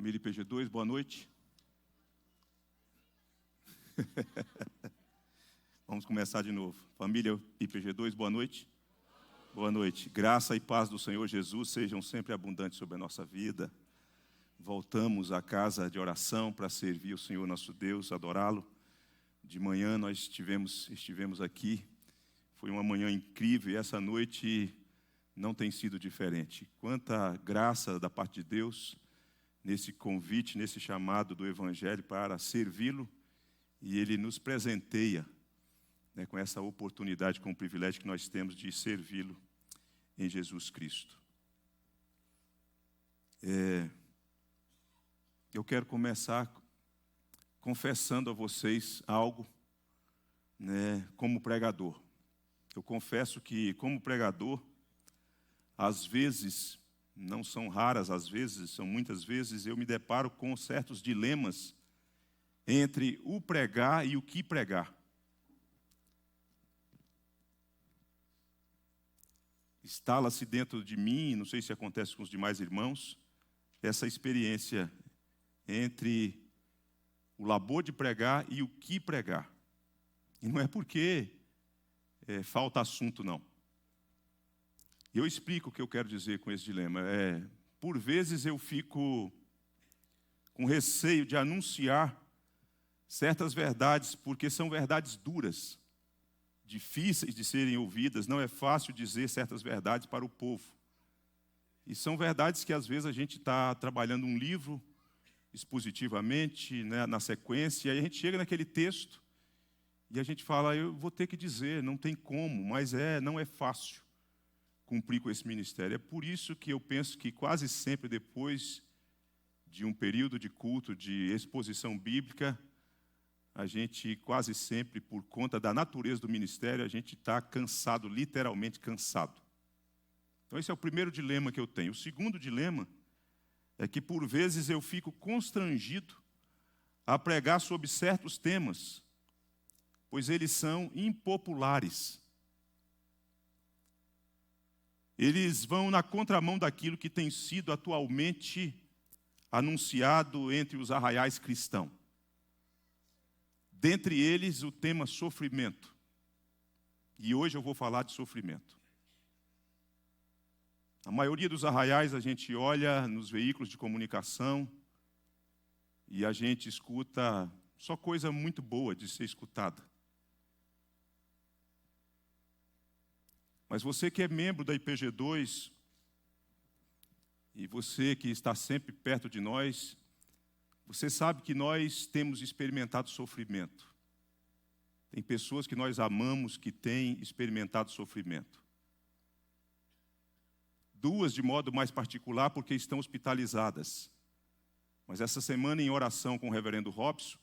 Família IPG2, boa noite. Vamos começar de novo. Família IPG2, boa noite. Boa noite. Graça e paz do Senhor Jesus sejam sempre abundantes sobre a nossa vida. Voltamos à casa de oração para servir o Senhor nosso Deus, adorá-lo. De manhã nós estivemos aqui. Foi uma manhã incrível e essa noite não tem sido diferente. Quanta graça da parte de Deus nesse convite, nesse chamado do Evangelho para servi-lo, e Ele nos presenteia, né, com essa oportunidade, com o privilégio que nós temos de servi-lo em Jesus Cristo. Eu quero começar confessando a vocês algo, né, como pregador. Eu confesso que, como pregador, às vezes, não são raras, às vezes, são muitas vezes, eu me deparo com certos dilemas entre o pregar e o que pregar. Instala-se dentro de mim, não sei se acontece com os demais irmãos, essa experiência entre o labor de pregar e o que pregar. E não é porque falta assunto, não. Eu explico o que eu quero dizer com esse dilema. Por vezes eu fico com receio de anunciar certas verdades, porque são verdades duras, difíceis de serem ouvidas. Não é fácil dizer certas verdades para o povo. E são verdades que às vezes a gente está trabalhando um livro expositivamente, né, na sequência, e aí a gente chega naquele texto e a gente fala, eu vou ter que dizer, não tem como, mas não é fácil cumprir com esse ministério. É por isso que eu penso que quase sempre depois de um período de culto, de exposição bíblica, a gente quase sempre, por conta da natureza do ministério, a gente está cansado, literalmente cansado. Então esse é o primeiro dilema que eu tenho. O segundo dilema é que por vezes eu fico constrangido a pregar sobre certos temas, pois eles são impopulares. Eles vão na contramão daquilo que tem sido atualmente anunciado entre os arraiais cristãos. Dentre eles, o tema sofrimento. E hoje eu vou falar de sofrimento. A maioria dos arraiais a gente olha nos veículos de comunicação e a gente escuta só coisa muito boa de ser escutada. Mas você que é membro da IPG2, e você que está sempre perto de nós, você sabe que nós temos experimentado sofrimento. Tem pessoas que nós amamos que têm experimentado sofrimento. Duas de modo mais particular porque estão hospitalizadas. Mas essa semana, em oração com o reverendo Robson,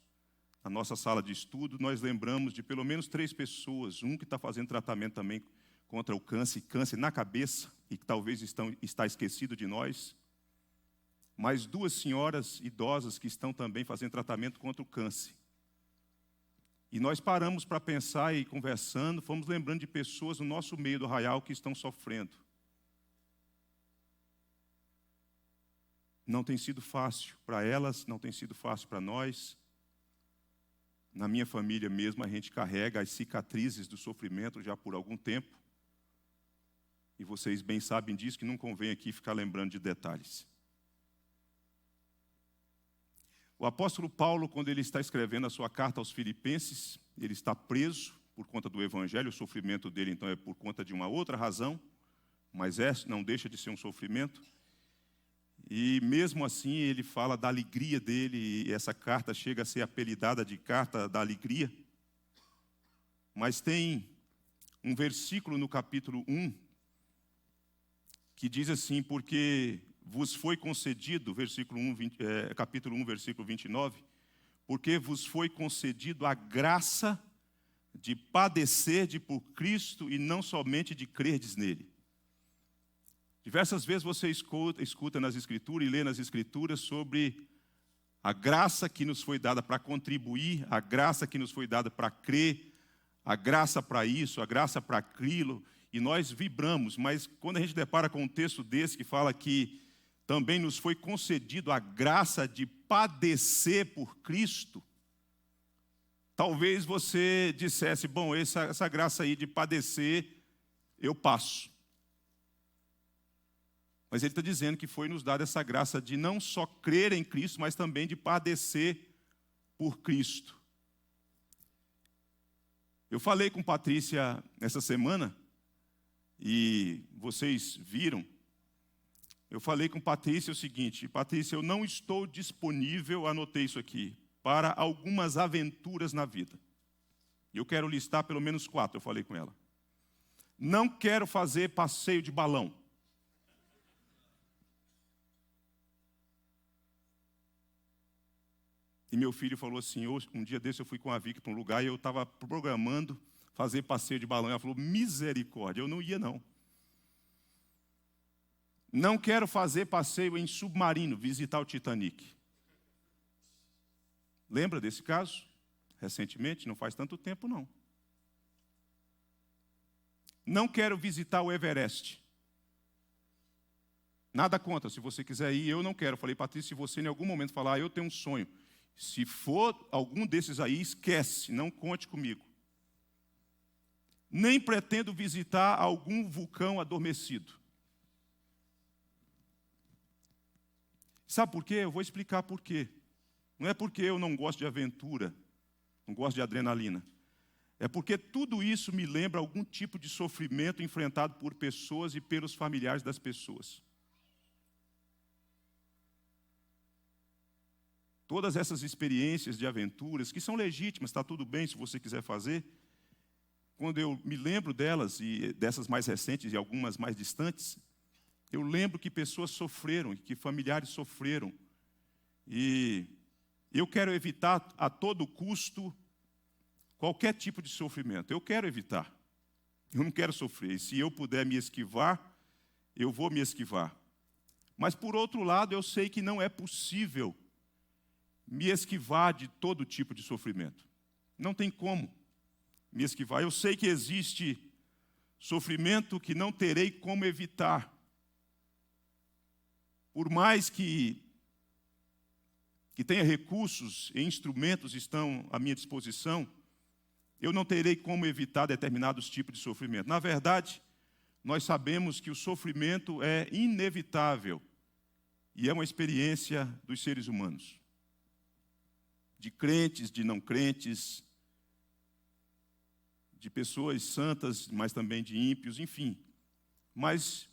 na nossa sala de estudo, nós lembramos de pelo menos 3 pessoas. Um que está fazendo tratamento também contra o câncer na cabeça, e que talvez está esquecido de nós. Mais 2 senhoras idosas que estão também fazendo tratamento contra o câncer. E nós paramos para pensar e conversando, fomos lembrando de pessoas no nosso meio do arraial que estão sofrendo. Não tem sido fácil para elas, não tem sido fácil para nós. Na minha família mesmo, a gente carrega as cicatrizes do sofrimento já por algum tempo. E vocês bem sabem disso, que não convém aqui ficar lembrando de detalhes. O apóstolo Paulo, quando ele está escrevendo a sua carta aos Filipenses, ele está preso por conta do Evangelho. O sofrimento dele, então, é por conta de uma outra razão, mas não deixa de ser um sofrimento. E mesmo assim, ele fala da alegria dele, e essa carta chega a ser apelidada de carta da alegria. Mas tem um versículo no capítulo 1, que diz assim, porque vos foi concedido, capítulo 1, versículo 29, porque vos foi concedido a graça de padecer por Cristo e não somente de crerdes nele. Diversas vezes você escuta nas Escrituras e lê nas Escrituras sobre a graça que nos foi dada para contribuir, a graça que nos foi dada para crer, a graça para isso, a graça para aquilo, e nós vibramos, mas quando a gente depara com um texto desse que fala que também nos foi concedido a graça de padecer por Cristo. Talvez você dissesse, bom, essa graça aí de padecer, eu passo. Mas ele está dizendo que foi nos dada essa graça de não só crer em Cristo, mas também de padecer por Cristo. Eu falei com Patrícia essa semana, e vocês viram, eu falei com Patrícia o seguinte, Patrícia, eu não estou disponível, anotei isso aqui, para algumas aventuras na vida. Eu quero listar pelo menos 4, eu falei com ela. Não quero fazer passeio de balão. E meu filho falou assim, um dia desse eu fui com a Vicky para um lugar e eu estava programando fazer passeio de balão. Ela falou, misericórdia, eu não ia não. Não quero fazer passeio em submarino, visitar o Titanic. Lembra desse caso? Recentemente, não faz tanto tempo não. Não quero visitar o Everest. Nada contra, se você quiser ir, eu não quero. Eu falei, Patrícia, se você em algum momento falar, eu tenho um sonho. Se for algum desses aí, esquece, não conte comigo. Nem pretendo visitar algum vulcão adormecido. Sabe por quê? Eu vou explicar por quê. Não é porque eu não gosto de aventura, não gosto de adrenalina. É porque tudo isso me lembra algum tipo de sofrimento enfrentado por pessoas e pelos familiares das pessoas. Todas essas experiências de aventuras, que são legítimas, está tudo bem se você quiser fazer, quando eu me lembro delas, e dessas mais recentes e algumas mais distantes, eu lembro que pessoas sofreram, que familiares sofreram. E eu quero evitar a todo custo qualquer tipo de sofrimento. Eu quero evitar. Eu não quero sofrer. E se eu puder me esquivar, eu vou me esquivar. Mas, por outro lado, eu sei que não é possível me esquivar de todo tipo de sofrimento. Não tem como me esquivar. Eu sei que existe sofrimento que não terei como evitar. Por mais que tenha recursos e instrumentos estão à minha disposição, eu não terei como evitar determinados tipos de sofrimento. Na verdade, nós sabemos que o sofrimento é inevitável e é uma experiência dos seres humanos. De crentes, de não crentes, de pessoas santas, mas também de ímpios, enfim. Mas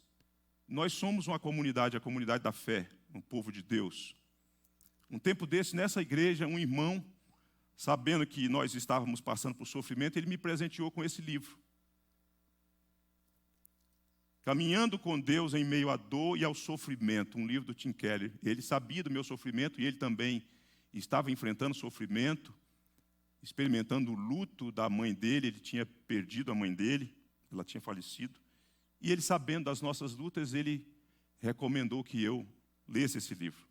nós somos uma comunidade, a comunidade da fé, um povo de Deus. Um tempo desse, nessa igreja, um irmão, sabendo que nós estávamos passando por sofrimento, ele me presenteou com esse livro. Caminhando com Deus em meio à dor e ao sofrimento, um livro do Tim Keller. Ele sabia do meu sofrimento e ele também estava enfrentando sofrimento, experimentando o luto da mãe dele. Ele tinha perdido a mãe dele, ela tinha falecido. E ele, sabendo das nossas lutas, ele recomendou que eu lesse esse livro.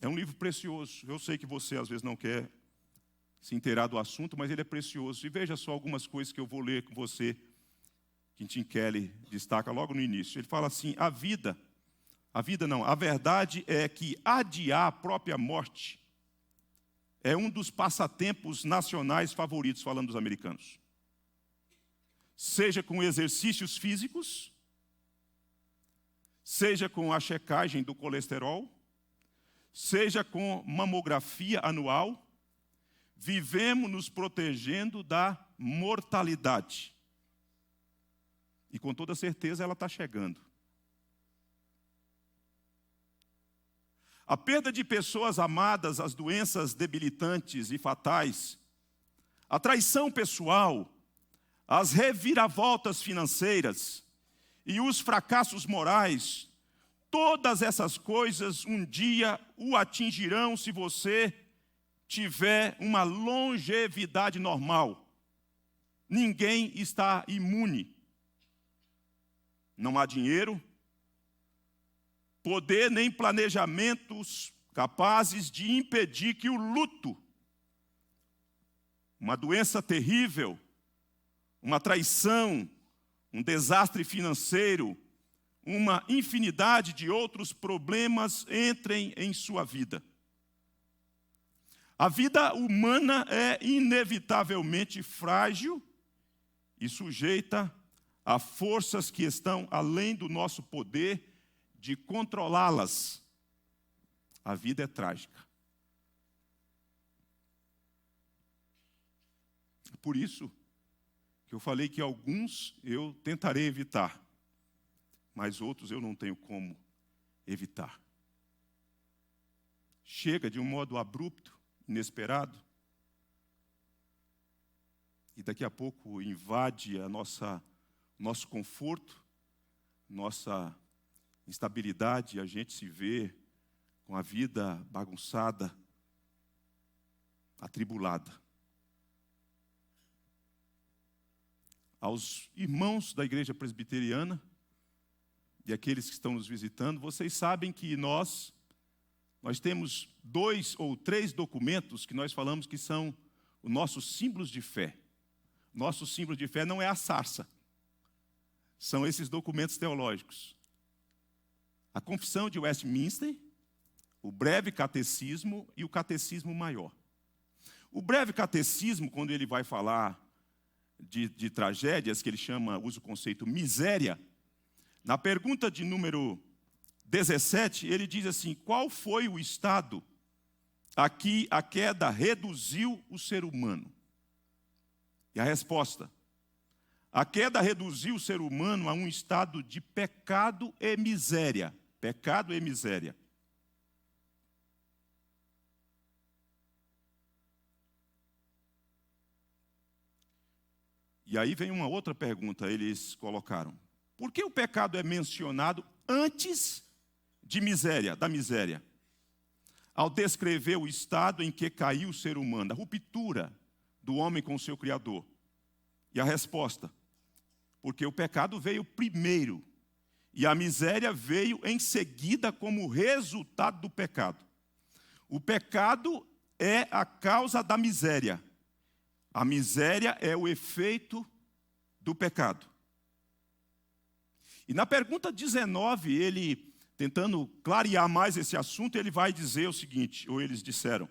É um livro precioso. Eu sei que você, às vezes, não quer se inteirar do assunto, mas ele é precioso. E veja só algumas coisas que eu vou ler com você, que Tim Keller destaca logo no início. Ele fala assim, a verdade é que adiar a própria morte é um dos passatempos nacionais favoritos, falando dos americanos. Seja com exercícios físicos, seja com a checagem do colesterol, seja com mamografia anual, vivemos nos protegendo da mortalidade. E com toda certeza ela está chegando. A perda de pessoas amadas, as doenças debilitantes e fatais, a traição pessoal, as reviravoltas financeiras e os fracassos morais, todas essas coisas um dia o atingirão se você tiver uma longevidade normal. Ninguém está imune. Não há dinheiro, poder nem planejamentos capazes de impedir que o luto, uma doença terrível, uma traição, um desastre financeiro, uma infinidade de outros problemas entrem em sua vida. A vida humana é inevitavelmente frágil e sujeita a forças que estão além do nosso poder de controlá-las. A vida é trágica. Por isso que eu falei que alguns eu tentarei evitar, mas outros eu não tenho como evitar. Chega de um modo abrupto, inesperado, e daqui a pouco invade a nosso conforto, nossa instabilidade, a gente se vê com a vida bagunçada, atribulada. Aos irmãos da igreja presbiteriana e aqueles que estão nos visitando, vocês sabem que nós temos 2 ou 3 documentos que nós falamos que são os nossos símbolos de fé. Nosso símbolo de fé não é a sarça, são esses documentos teológicos. A Confissão de Westminster, o Breve Catecismo e o Catecismo Maior. O Breve Catecismo, quando ele vai falar de tragédias, que ele usa o conceito miséria, na pergunta de número 17, ele diz assim: qual foi o estado a que a queda reduziu o ser humano? E a resposta: a queda reduziu o ser humano a um estado de pecado e miséria. Pecado e miséria. E aí vem uma outra pergunta, eles colocaram: por que o pecado é mencionado antes da miséria? Ao descrever o estado em que caiu o ser humano, a ruptura do homem com o seu Criador. E a resposta: porque o pecado veio primeiro, e a miséria veio em seguida como resultado do pecado. O pecado é a causa da miséria. A miséria é o efeito do pecado. E na pergunta 19, ele, tentando clarear mais esse assunto, ele vai dizer o seguinte, ou eles disseram: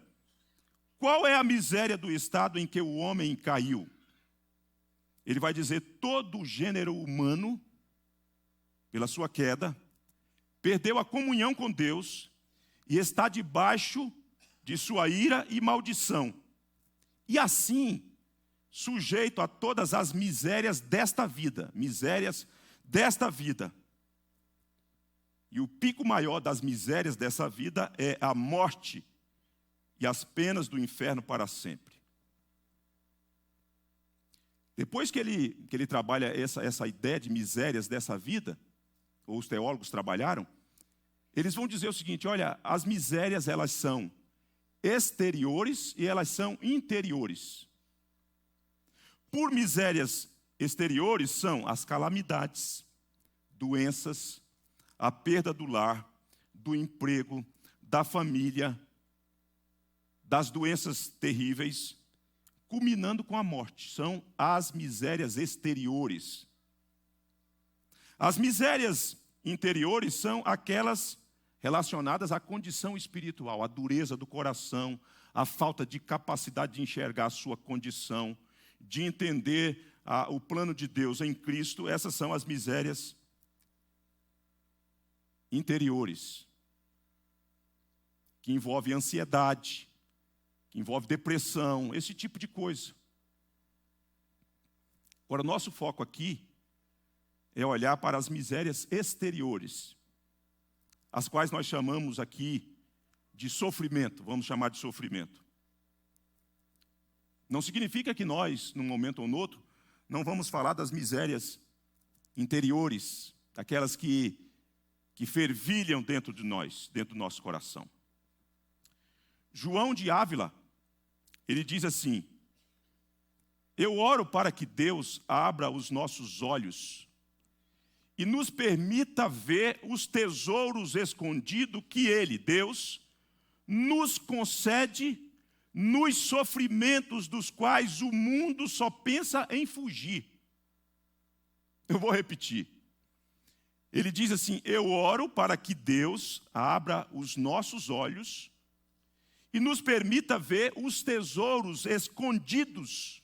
qual é a miséria do estado em que o homem caiu? Ele vai dizer: todo o gênero humano, pela sua queda, perdeu a comunhão com Deus e está debaixo de sua ira e maldição. E assim, sujeito a todas as misérias desta vida. E o pico maior das misérias dessa vida é a morte e as penas do inferno para sempre. Depois que ele trabalha essa ideia de misérias dessa vida, ou os teólogos trabalharam, eles vão dizer o seguinte: olha, as misérias elas são exteriores e elas são interiores. Por misérias exteriores são as calamidades, doenças, a perda do lar, do emprego, da família, das doenças terríveis, culminando com a morte. São as misérias exteriores. As misérias interiores são aquelas relacionadas à condição espiritual, à dureza do coração, à falta de capacidade de enxergar a sua condição, de entender o plano de Deus em Cristo. Essas são as misérias interiores, que envolvem ansiedade, que envolve depressão, esse tipo de coisa. Agora, o nosso foco aqui é olhar para as misérias exteriores, as quais nós chamamos aqui de sofrimento, vamos chamar de sofrimento. Não significa que nós, num momento ou no outro, não vamos falar das misérias interiores, aquelas que fervilham dentro de nós, dentro do nosso coração. João de Ávila, ele diz assim: eu oro para que Deus abra os nossos olhos e nos permita ver os tesouros escondidos que Ele, Deus, nos concede nos sofrimentos dos quais o mundo só pensa em fugir. Eu vou repetir. Ele diz assim: eu oro para que Deus abra os nossos olhos e nos permita ver os tesouros escondidos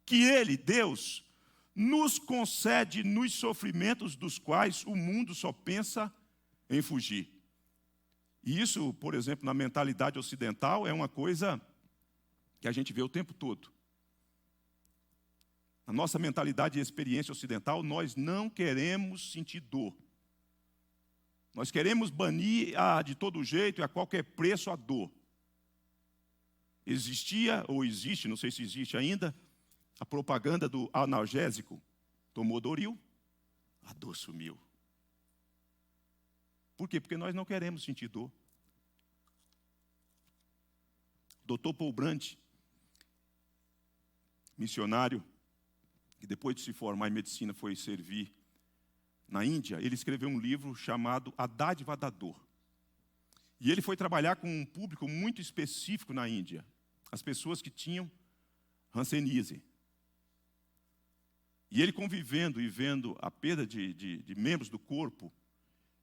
que Ele, Deus, nos concede nos sofrimentos dos quais o mundo só pensa em fugir. E isso, por exemplo, na mentalidade ocidental, é uma coisa que a gente vê o tempo todo. Na nossa mentalidade e experiência ocidental, nós não queremos sentir dor. Nós queremos banir de todo jeito e a qualquer preço a dor. Existia, ou existe, não sei se existe ainda, a propaganda do analgésico. Tomou Doril, a dor sumiu. Por quê? Porque nós não queremos sentir dor. Dr. Paul Brandt, missionário, que depois de se formar em medicina foi servir na Índia, ele escreveu um livro chamado A Dádiva da Dor. E ele foi trabalhar com um público muito específico na Índia, as pessoas que tinham hanseníase. E ele convivendo e vendo a perda de membros do corpo,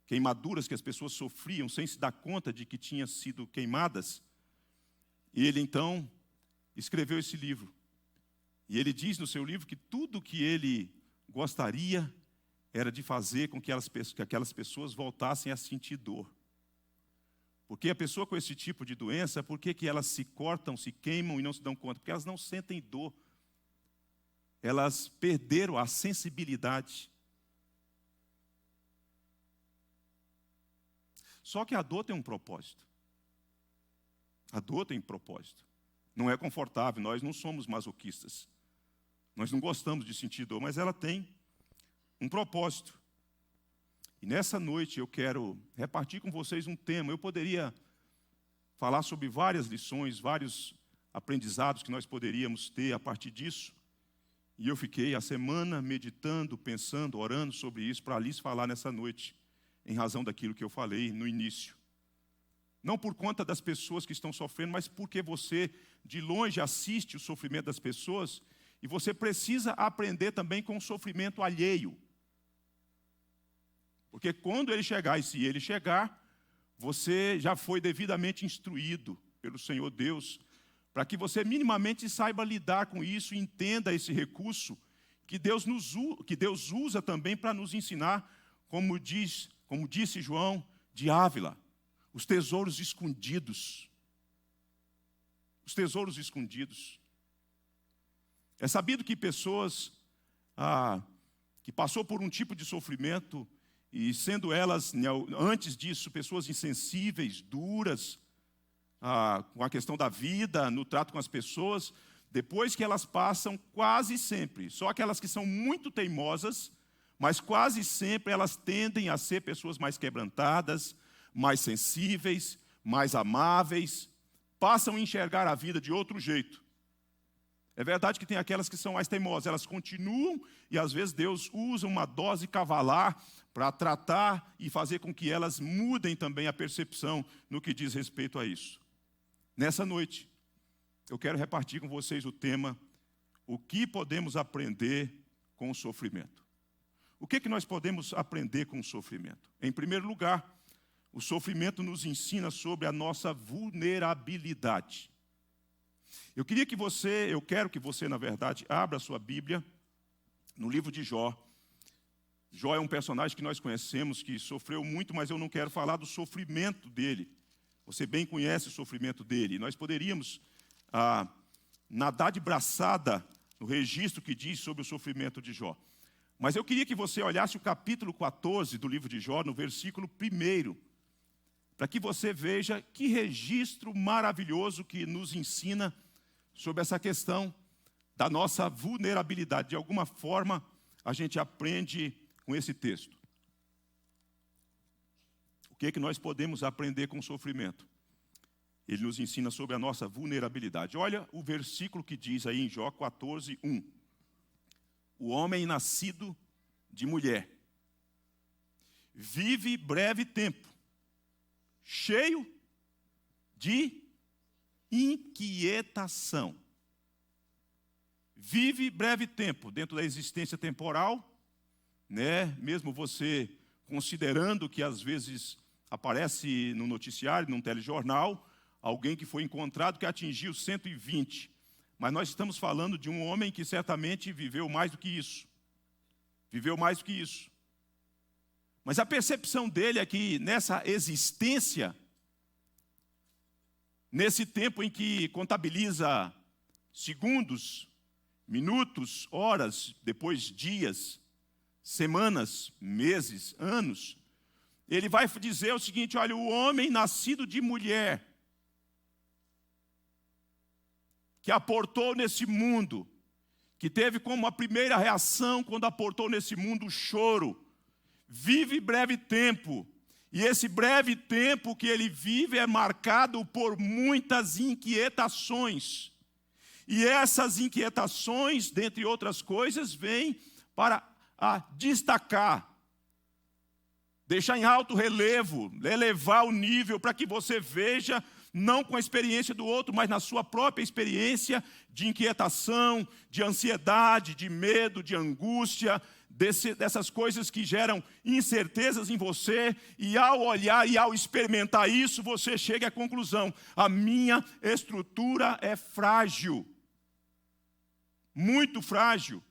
queimaduras que as pessoas sofriam sem se dar conta de que tinham sido queimadas, ele então escreveu esse livro. E ele diz no seu livro que tudo que ele gostaria era de fazer com que aquelas pessoas voltassem a sentir dor. Porque a pessoa com esse tipo de doença, por que elas se cortam, se queimam e não se dão conta? Porque elas não sentem dor. Elas perderam a sensibilidade. Só que a dor tem um propósito. A dor tem propósito. Não é confortável, nós não somos masoquistas. Nós não gostamos de sentir dor, mas ela tem um propósito. E nessa noite eu quero repartir com vocês um tema. Eu poderia falar sobre várias lições, vários aprendizados que nós poderíamos ter a partir disso. E eu fiquei a semana meditando, pensando, orando sobre isso, para lhes falar nessa noite, em razão daquilo que eu falei no início. Não por conta das pessoas que estão sofrendo, mas porque você, de longe, assiste o sofrimento das pessoas, e você precisa aprender também com o sofrimento alheio. Porque quando ele chegar, e se ele chegar, você já foi devidamente instruído pelo Senhor Deus, para que você minimamente saiba lidar com isso e entenda esse recurso que Deus usa também para nos ensinar, como disse João de Ávila, os tesouros escondidos. Os tesouros escondidos. É sabido que pessoas que passou por um tipo de sofrimento, e sendo elas, antes disso, pessoas insensíveis, duras, com a questão da vida, no trato com as pessoas, depois que elas passam, quase sempre, só aquelas que são muito teimosas, mas quase sempre elas tendem a ser pessoas mais quebrantadas, mais sensíveis, mais amáveis, passam a enxergar a vida de outro jeito. É verdade que tem aquelas que são mais teimosas, elas continuam e às vezes Deus usa uma dose cavalar para tratar e fazer com que elas mudem também a percepção no que diz respeito a isso. Nessa noite, eu quero repartir com vocês o tema: o que podemos aprender com o sofrimento? O que nós podemos aprender com o sofrimento? Em primeiro lugar, o sofrimento nos ensina sobre a nossa vulnerabilidade. Eu quero que você, na verdade, abra a sua Bíblia no livro de Jó. Jó é um personagem que nós conhecemos, que sofreu muito, mas eu não quero falar do sofrimento dele. Você bem conhece o sofrimento dele. Nós poderíamos nadar de braçada no registro que diz sobre o sofrimento de Jó. Mas eu queria que você olhasse o capítulo 14 do livro de Jó, no versículo 1, para que você veja que registro maravilhoso que nos ensina sobre essa questão da nossa vulnerabilidade. De alguma forma, a gente aprende com esse texto. O que nós podemos aprender com o sofrimento? Ele nos ensina sobre a nossa vulnerabilidade. Olha o versículo que diz aí em Jó 14, 1. O homem nascido de mulher vive breve tempo, cheio de inquietação. Vive breve tempo dentro da existência temporal, né? Mesmo você considerando que às vezes aparece no noticiário, num telejornal, alguém que foi encontrado que atingiu 120. Mas nós estamos falando de um homem que certamente viveu mais do que isso. Viveu mais do que isso. Mas a percepção dele é que nessa existência, nesse tempo em que contabiliza segundos, minutos, horas, depois dias, semanas, meses, anos, ele vai dizer o seguinte: olha, o homem nascido de mulher, que aportou nesse mundo, que teve como a primeira reação quando aportou nesse mundo o choro, vive breve tempo, e esse breve tempo que ele vive é marcado por muitas inquietações. E essas inquietações, dentre outras coisas, vêm para destacar, deixar em alto relevo, elevar o nível para que você veja, não com a experiência do outro, mas na sua própria experiência de inquietação, de ansiedade, de medo, de angústia, dessas coisas que geram incertezas em você, e ao olhar e ao experimentar isso, você chega à conclusão: a minha estrutura é frágil, muito frágil.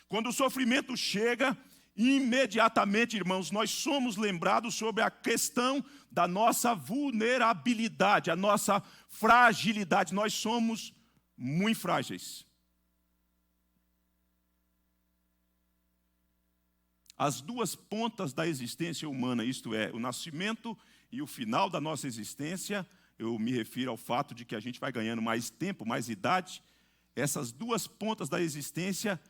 Quando o sofrimento chega, imediatamente, irmãos, nós somos lembrados sobre a questão da nossa vulnerabilidade, a nossa fragilidade. Nós somos muito frágeis. As duas pontas da existência humana, isto é, o nascimento e o final da nossa existência, eu me refiro ao fato de que a gente vai ganhando mais tempo, mais idade. Essas duas pontas da existência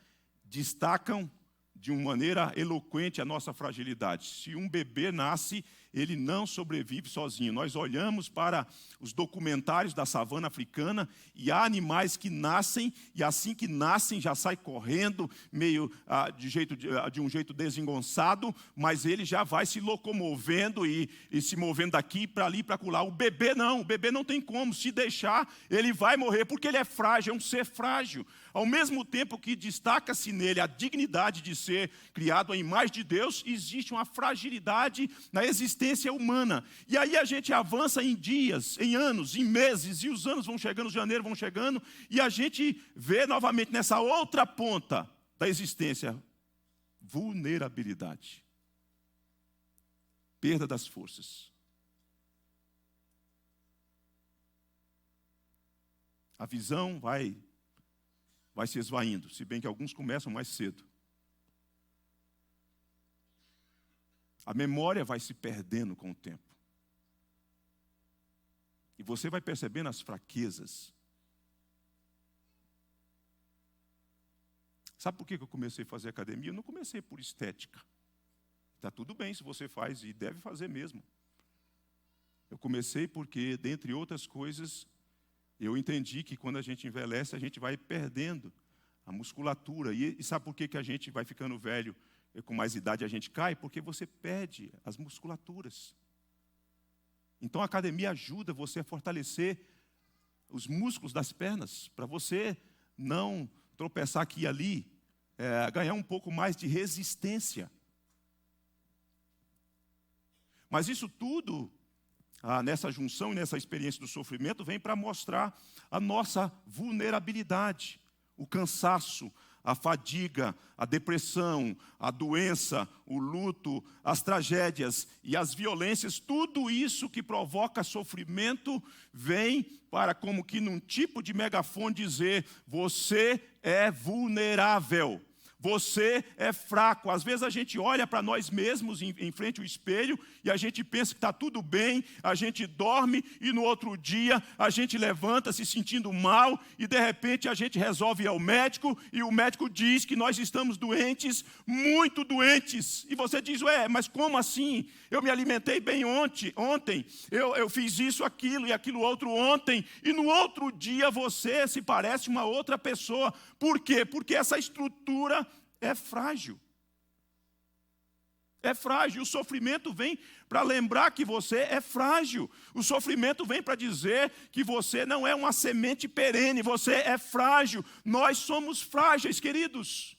destacam de uma maneira eloquente a nossa fragilidade. Se um bebê nasce, ele não sobrevive sozinho. Nós olhamos para os documentários da savana africana e há animais que nascem, e assim que nascem já saem correndo, meio de um jeito desengonçado, mas ele já vai se locomovendo e se movendo daqui para ali, para acolá. O bebê não tem como. Se deixar, ele vai morrer, porque ele é frágil, é um ser frágil. Ao mesmo tempo que destaca-se nele a dignidade de ser criado à imagem de Deus, existe uma fragilidade na existência humana. E aí a gente avança em dias, em anos, em meses, e os anos vão chegando, janeiro vão chegando, e a gente vê novamente nessa outra ponta da existência: vulnerabilidade, perda das forças. A visão vai se esvaindo, se bem que alguns começam mais cedo. A memória vai se perdendo com o tempo. E você vai percebendo as fraquezas. Sabe por que eu comecei a fazer academia? Eu não comecei por estética. Está tudo bem se você faz, e deve fazer mesmo. Eu comecei porque, dentre outras coisas, eu entendi que quando a gente envelhece, a gente vai perdendo a musculatura. E sabe por que a gente vai ficando velho, com mais idade a gente cai? Porque você perde as musculaturas. Então a academia ajuda você a fortalecer os músculos das pernas, para você não tropeçar aqui e ali, ganhar um pouco mais de resistência. Mas isso tudo, nessa junção e nessa experiência do sofrimento, vem para mostrar a nossa vulnerabilidade, o cansaço, a fadiga, a depressão, a doença, o luto, as tragédias e as violências. Tudo isso que provoca sofrimento vem para, como que num tipo de megafone, dizer: você é vulnerável. Você é fraco. Às vezes a gente olha para nós mesmos em frente ao espelho e a gente pensa que está tudo bem, a gente dorme e no outro dia a gente levanta se sentindo mal e de repente a gente resolve ir ao médico e o médico diz que nós estamos doentes, muito doentes. E você diz: ué, mas como assim? Eu me alimentei bem ontem, eu fiz isso, aquilo e aquilo outro ontem, e no outro dia você se parece uma outra pessoa. Por quê? Porque essa estrutura é frágil. É frágil. O sofrimento vem para lembrar que você é frágil. O sofrimento vem para dizer que você não é uma semente perene, você é frágil. Nós somos frágeis, queridos.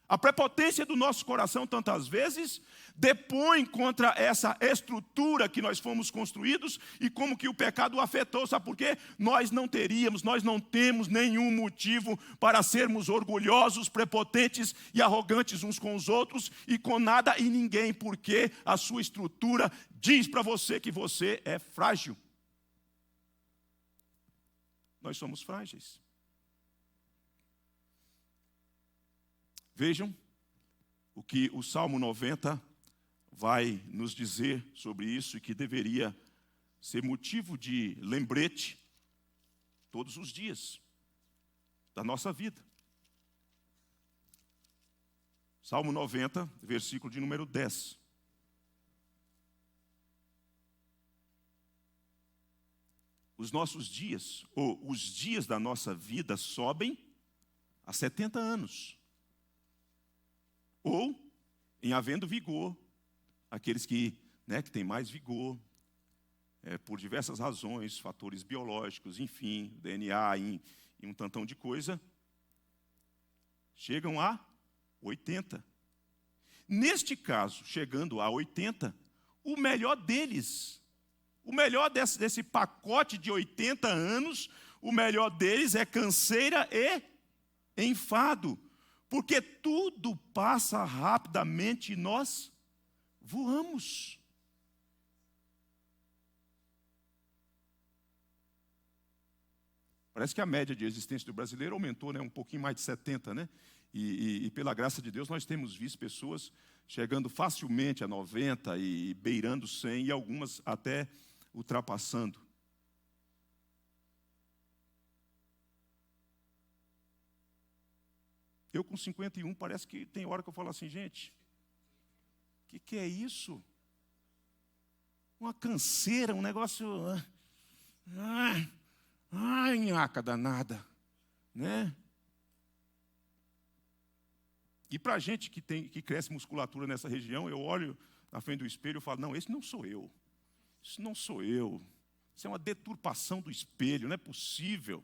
A prepotência do nosso coração, tantas vezes, depõe contra essa estrutura que nós fomos construídos e como que o pecado o afetou. Sabe por quê? Nós não temos nenhum motivo para sermos orgulhosos, prepotentes e arrogantes uns com os outros e com nada e ninguém, porque a sua estrutura diz para você que você é frágil. Nós somos frágeis. Vejam o que o Salmo 90 vai nos dizer sobre isso e que deveria ser motivo de lembrete todos os dias da nossa vida. Salmo 90, versículo de número 10. Os nossos dias, ou os dias da nossa vida sobem a 70 anos. Ou, em havendo vigor, aqueles que têm mais vigor, por diversas razões, fatores biológicos, enfim, DNA e um tantão de coisa, chegam a 80. Neste caso, chegando a 80, o melhor deles, o melhor desse pacote de 80 anos, o melhor deles é canseira e enfado. Porque tudo passa rapidamente e nós voamos. Parece que a média de existência do brasileiro aumentou, um pouquinho mais de 70, né? E pela graça de Deus nós temos visto pessoas chegando facilmente a 90 e beirando 100 e algumas até ultrapassando. Eu com 51, parece que tem hora que eu falo assim, gente, o que é isso? Uma canseira, um negócio... Ai, nhaca danada, né? E para a gente que cresce musculatura nessa região, eu olho na frente do espelho e falo, não, esse não sou eu. Isso não sou eu. Isso é uma deturpação do espelho, não é possível.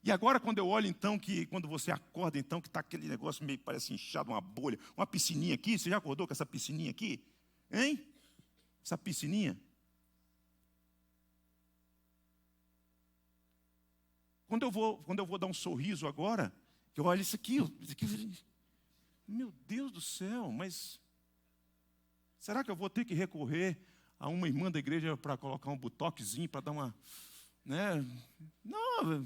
E agora, quando eu olho, então, quando você acorda, então, que está aquele negócio meio que parece inchado, uma bolha, uma piscininha aqui, você já acordou com essa piscininha aqui? Hein? Essa piscininha? Quando eu vou dar um sorriso agora, que eu olho isso aqui, meu Deus do céu, mas será que eu vou ter que recorrer a uma irmã da igreja para colocar um botoxzinho, para dar uma... Não...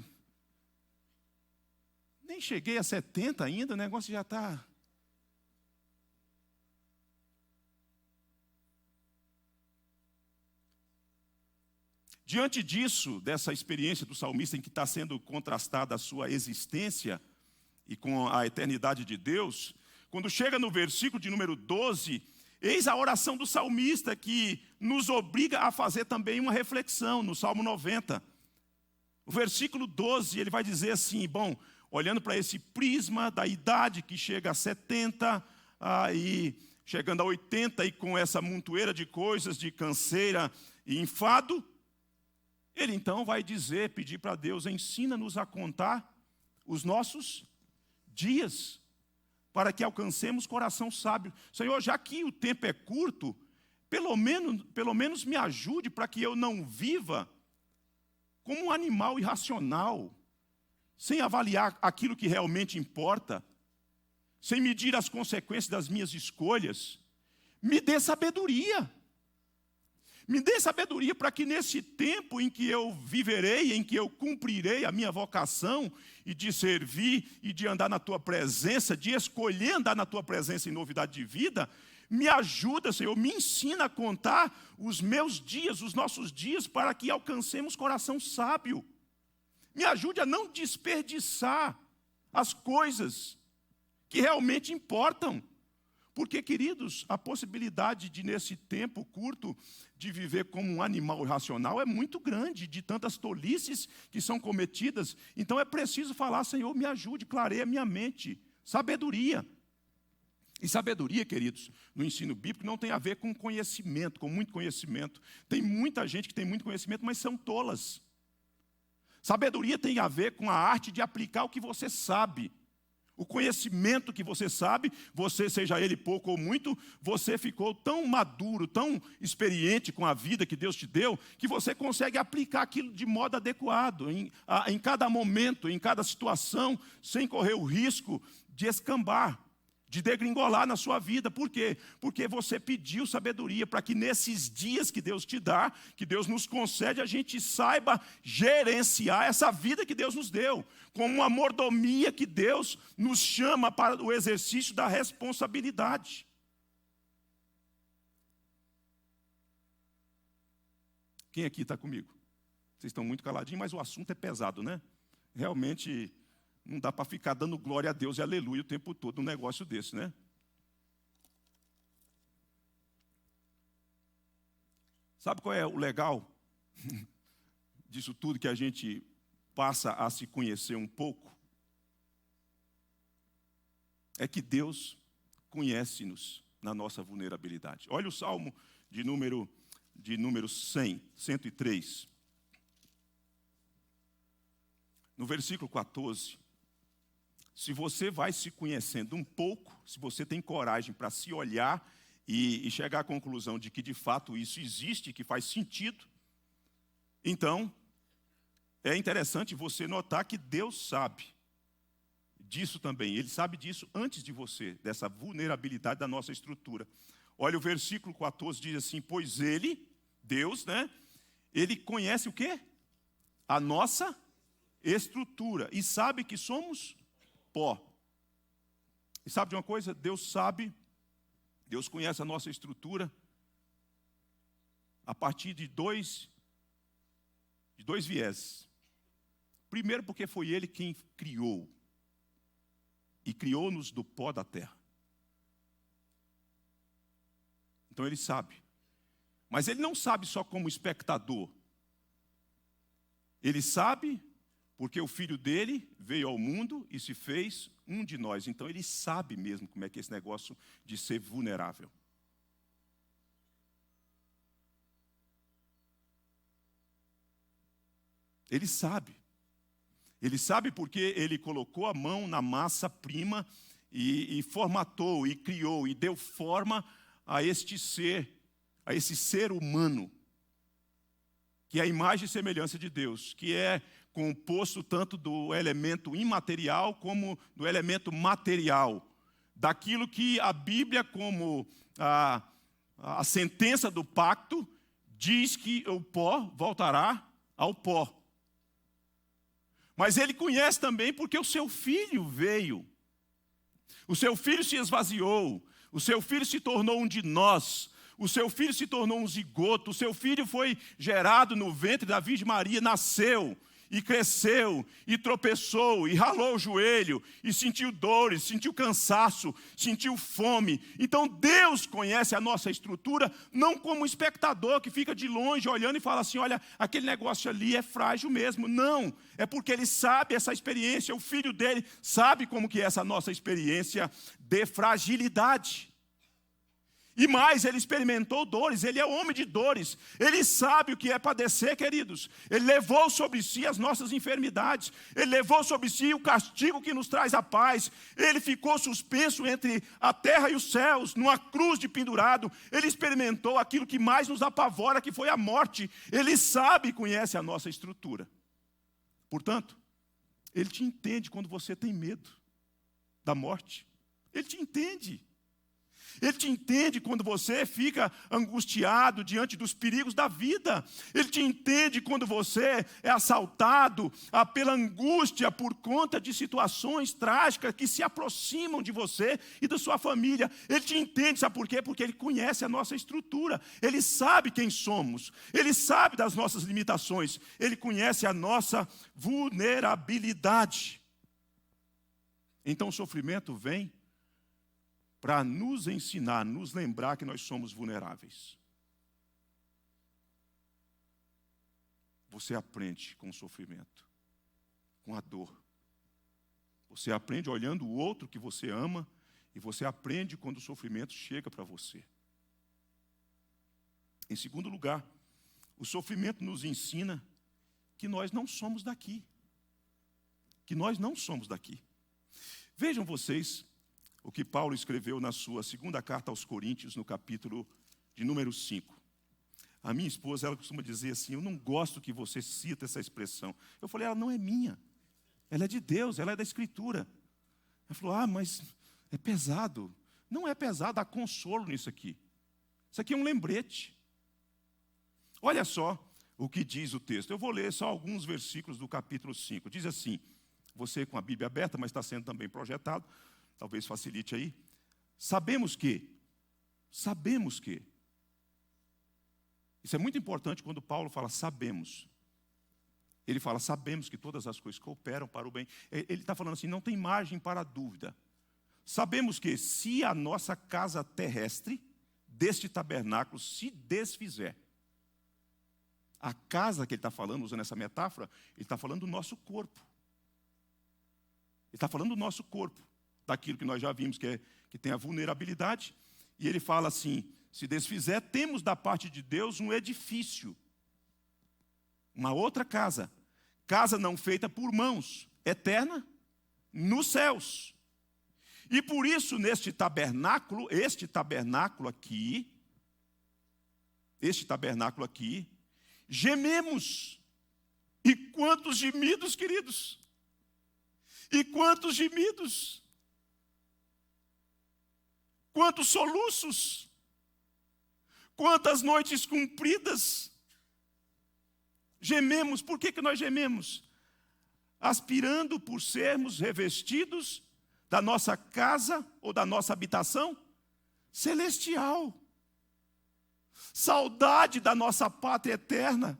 Nem cheguei a 70 ainda, o negócio já está... Diante disso, dessa experiência do salmista em que está sendo contrastada a sua existência e com a eternidade de Deus, quando chega no versículo de número 12, eis a oração do salmista que nos obriga a fazer também uma reflexão no Salmo 90. O versículo 12, ele vai dizer assim, olhando para esse prisma da idade que chega a 70, e chegando a 80 e com essa montoeira de coisas, de canseira e enfado, ele então vai pedir para Deus, ensina-nos a contar os nossos dias, para que alcancemos coração sábio. Senhor, já que o tempo é curto, pelo menos me ajude para que eu não viva como um animal irracional, sem avaliar aquilo que realmente importa, sem medir as consequências das minhas escolhas. Me dê sabedoria. Me dê sabedoria para que nesse tempo em que eu viverei, em que eu cumprirei a minha vocação, e de servir, e de andar na Tua presença, de escolher andar na Tua presença em novidade de vida, me ajuda, Senhor, me ensina a contar os meus dias, os nossos dias, para que alcancemos coração sábio. Me ajude a não desperdiçar as coisas que realmente importam. Porque, queridos, a possibilidade de, nesse tempo curto, de viver como um animal irracional é muito grande, de tantas tolices que são cometidas. Então é preciso falar, Senhor, me ajude, clareia minha mente. Sabedoria. E sabedoria, queridos, no ensino bíblico não tem a ver com conhecimento, com muito conhecimento. Tem muita gente que tem muito conhecimento, mas são tolas. Sabedoria tem a ver com a arte de aplicar o que você sabe. O conhecimento que você sabe, você, seja ele pouco ou muito, você ficou tão maduro, tão experiente com a vida que Deus te deu, que você consegue aplicar aquilo de modo adequado, em cada momento, em cada situação, sem correr o risco de escambar, de degringolar na sua vida. Por quê? Porque você pediu sabedoria para que nesses dias que Deus te dá, que Deus nos concede, a gente saiba gerenciar essa vida que Deus nos deu, como uma mordomia que Deus nos chama para o exercício da responsabilidade. Quem aqui está comigo? Vocês estão muito caladinhos, mas o assunto é pesado, né? Realmente não dá para ficar dando glória a Deus e aleluia o tempo todo num negócio desse, né? Sabe qual é o legal disso tudo, que a gente passa a se conhecer um pouco? É que Deus conhece-nos na nossa vulnerabilidade. Olha o Salmo de número 103. No versículo 14, se você vai se conhecendo um pouco, se você tem coragem para se olhar e chegar à conclusão de que de fato isso existe, que faz sentido, então é interessante você notar que Deus sabe disso também. Ele sabe disso antes de você, dessa vulnerabilidade da nossa estrutura. Olha, o versículo 14 diz assim: pois ele, Deus, né? Ele conhece o quê? A nossa estrutura e sabe que somos pó. E sabe de uma coisa? Deus sabe, Deus conhece a nossa estrutura a partir de dois vieses. Primeiro, porque foi Ele quem criou, e criou-nos do pó da terra. Então Ele sabe. Mas Ele não sabe só como espectador. Ele sabe porque o Filho dele veio ao mundo e se fez um de nós. Então Ele sabe mesmo como é que é esse negócio de ser vulnerável. Ele sabe. Ele sabe porque Ele colocou a mão na massa-prima e formatou, e criou, e deu forma a este ser, a esse ser humano, que é a imagem e semelhança de Deus, que é composto tanto do elemento imaterial como do elemento material, daquilo que a Bíblia, como a sentença do pacto, diz que o pó voltará ao pó. Mas Ele conhece também porque o seu Filho veio, o seu Filho se esvaziou, o seu Filho se tornou um de nós, o seu Filho se tornou um zigoto, o seu Filho foi gerado no ventre da Virgem Maria, nasceu e cresceu, e tropeçou, e ralou o joelho, e sentiu dores, sentiu cansaço, sentiu fome. Então Deus conhece a nossa estrutura, não como espectador que fica de longe olhando e fala assim: olha, aquele negócio ali é frágil mesmo. Não, é porque Ele sabe essa experiência, o Filho dele sabe como que é essa nossa experiência de fragilidade. E mais, Ele experimentou dores, Ele é homem de dores, Ele sabe o que é padecer, queridos. Ele levou sobre si as nossas enfermidades, Ele levou sobre si o castigo que nos traz a paz. Ele ficou suspenso entre a terra e os céus, numa cruz de pendurado. Ele experimentou aquilo que mais nos apavora, que foi a morte. Ele sabe e conhece a nossa estrutura. Portanto, Ele te entende quando você tem medo da morte. Ele te entende. Ele te entende quando você fica angustiado diante dos perigos da vida. Ele te entende quando você é assaltado pela angústia por conta de situações trágicas que se aproximam de você e da sua família. Ele te entende, sabe por quê? Porque Ele conhece a nossa estrutura. Ele sabe quem somos. Ele sabe das nossas limitações. Ele conhece a nossa vulnerabilidade. Então o sofrimento vem para nos ensinar, nos lembrar que nós somos vulneráveis. Você aprende com o sofrimento, com a dor. Você aprende olhando o outro que você ama, e você aprende quando o sofrimento chega para você. Em segundo lugar, o sofrimento nos ensina que nós não somos daqui. Que nós não somos daqui. Vejam vocês o que Paulo escreveu na sua segunda carta aos Coríntios, no capítulo de número 5. A minha esposa, ela costuma dizer assim, eu não gosto que você cita essa expressão. Eu falei, ela não é minha. Ela é de Deus, ela é da Escritura. Ela falou, mas é pesado. Não é pesado, há consolo nisso aqui. Isso aqui é um lembrete. Olha só o que diz o texto. Eu vou ler só alguns versículos do capítulo 5. Diz assim, você com a Bíblia aberta, mas está sendo também projetado, talvez facilite aí. Sabemos que, isso é muito importante quando Paulo fala sabemos. Ele fala, sabemos que todas as coisas cooperam para o bem. Ele está falando assim, não tem margem para dúvida. Sabemos que se a nossa casa terrestre, deste tabernáculo, se desfizer, a casa que ele está falando, usando essa metáfora, ele está falando do nosso corpo. Ele está falando do nosso corpo, daquilo que nós já vimos que tem a vulnerabilidade. E ele fala assim, se desfizer, temos da parte de Deus um edifício, uma outra casa. Casa não feita por mãos, eterna, nos céus. E por isso, este tabernáculo aqui, gememos. E quantos gemidos, queridos? E quantos gemidos? Quantos soluços? Quantas noites compridas? Gememos. Por que nós gememos? Aspirando por sermos revestidos da nossa casa ou da nossa habitação celestial. Saudade da nossa pátria eterna.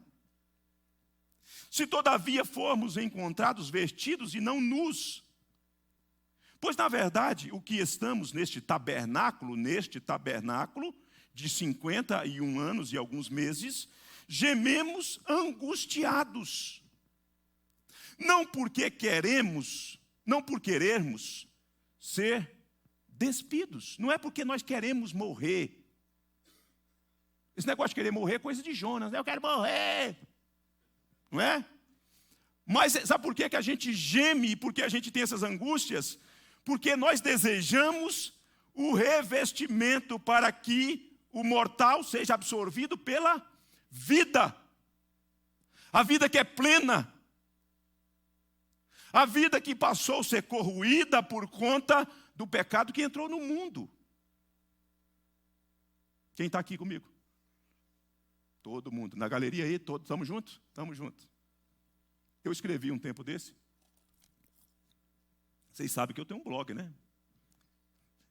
Se todavia formos encontrados vestidos e não nus. Pois, na verdade, o que estamos neste tabernáculo de 51 anos e alguns meses, gememos angustiados. Não por querermos ser despidos. Não é porque nós queremos morrer. Esse negócio de querer morrer é coisa de Jonas, né? Eu quero morrer. Não é? Mas sabe por que a gente geme e por que a gente tem essas angústias? Porque nós desejamos o revestimento para que o mortal seja absorvido pela vida. A vida que é plena. A vida que passou a ser corroída por conta do pecado que entrou no mundo. Quem está aqui comigo? Todo mundo. Na galeria aí, todos. Estamos juntos? Estamos juntos. Eu escrevi um tempo desse. Vocês sabem que eu tenho um blog, né?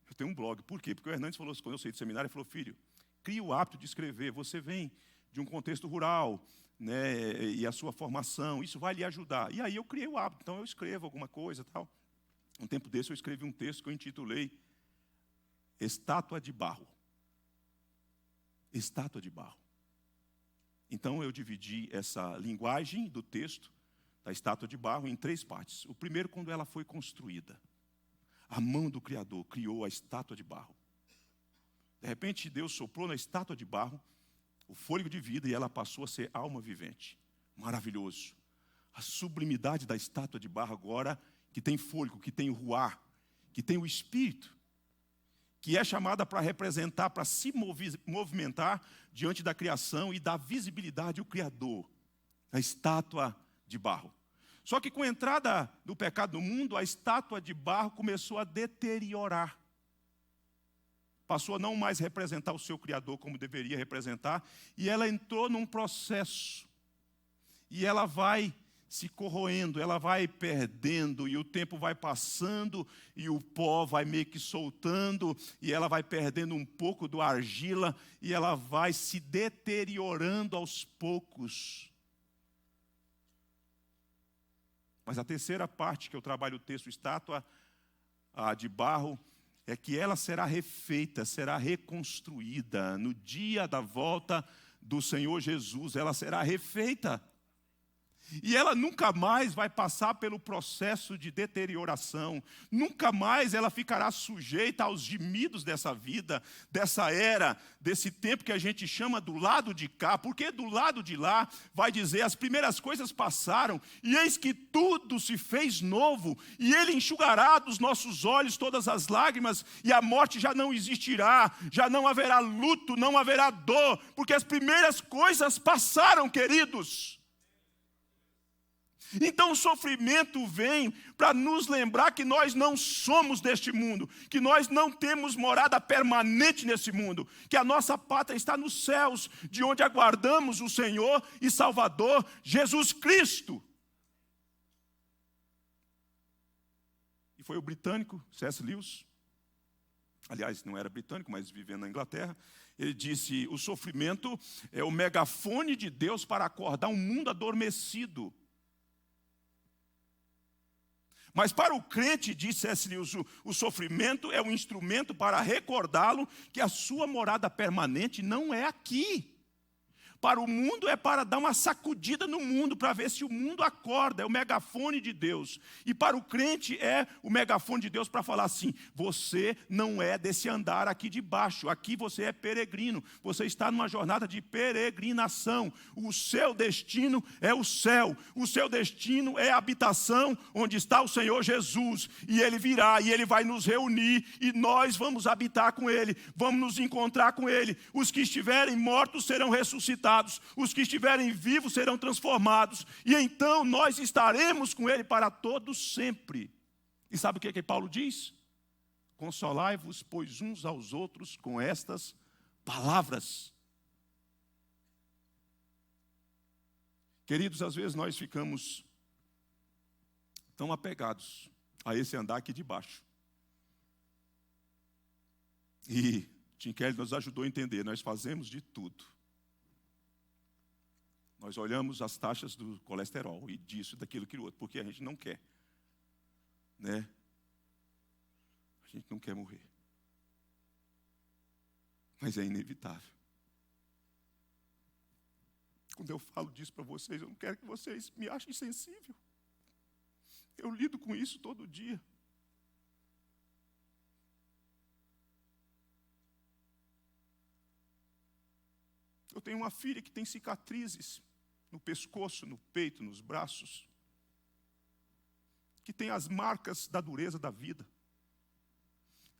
Eu tenho um blog. Por quê? Porque o Hernandes falou, quando eu saí do seminário, ele falou, filho, cria o hábito de escrever. Você vem de um contexto rural, né, e a sua formação, isso vai lhe ajudar. E aí eu criei o hábito, então eu escrevo alguma coisa e tal. Um tempo desse eu escrevi um texto que eu intitulei Estátua de Barro. Estátua de barro. Então eu dividi essa linguagem do texto, da estátua de barro, em 3 partes. O primeiro, quando ela foi construída. A mão do Criador criou a estátua de barro. De repente Deus soprou na estátua de barro o fôlego de vida e ela passou a ser alma vivente. Maravilhoso. A sublimidade da estátua de barro agora, que tem fôlego, que tem o ruar, que tem o espírito, que é chamada para representar, para se movimentar diante da criação e dar visibilidade ao Criador, a estátua de barro. Só que com a entrada do pecado no mundo, a estátua de barro começou a deteriorar. Passou a não mais representar o seu Criador como deveria representar, e ela entrou num processo. E ela vai se corroendo, ela vai perdendo, e o tempo vai passando, e o pó vai meio que soltando, e ela vai perdendo um pouco do argila, e ela vai se deteriorando aos poucos. Mas a terceira parte que eu trabalho o texto estátua de barro, é que ela será refeita, será reconstruída. No dia da volta do Senhor Jesus, ela será refeita. E ela nunca mais vai passar pelo processo de deterioração. Nunca mais ela ficará sujeita aos gemidos dessa vida, dessa era, desse tempo que a gente chama do lado de cá. Porque do lado de lá vai dizer, as primeiras coisas passaram, e eis que tudo se fez novo. E Ele enxugará dos nossos olhos todas as lágrimas, e a morte já não existirá. Já não haverá luto, não haverá dor, porque as primeiras coisas passaram, queridos. Então o sofrimento vem para nos lembrar que nós não somos deste mundo, que nós não temos morada permanente nesse mundo, que a nossa pátria está nos céus, de onde aguardamos o Senhor e Salvador Jesus Cristo. E foi o britânico C.S. Lewis, aliás, não era britânico, mas vivendo na Inglaterra, ele disse, o sofrimento é o megafone de Deus para acordar um mundo adormecido. Mas para o crente, disse C.S. Lewis, o sofrimento é um instrumento para recordá-lo que a sua morada permanente não é aqui. Para o mundo é para dar uma sacudida no mundo, para ver se o mundo acorda, é o megafone de Deus. E para o crente é o megafone de Deus para falar assim, você não é desse andar aqui de baixo, aqui você é peregrino, você está numa jornada de peregrinação. O seu destino é o céu, o seu destino é a habitação onde está o Senhor Jesus. E Ele virá, e Ele vai nos reunir, e nós vamos habitar com Ele, vamos nos encontrar com Ele. Os que estiverem mortos serão ressuscitados. Os que estiverem vivos serão transformados, e então nós estaremos com Ele para todos sempre. E sabe o que Paulo diz? Consolai-vos, pois, uns aos outros com estas palavras. Queridos, às vezes nós ficamos tão apegados a esse andar aqui de baixo. E Tim Keller nos ajudou a entender, nós fazemos de tudo. Nós olhamos as taxas do colesterol e disso, daquilo, aquilo outro, porque a gente não quer, né? A gente não quer morrer. Mas é inevitável. Quando eu falo disso para vocês, eu não quero que vocês me achem insensível. Eu lido com isso todo dia. Eu tenho uma filha que tem cicatrizes no pescoço, no peito, nos braços, que tem as marcas da dureza da vida.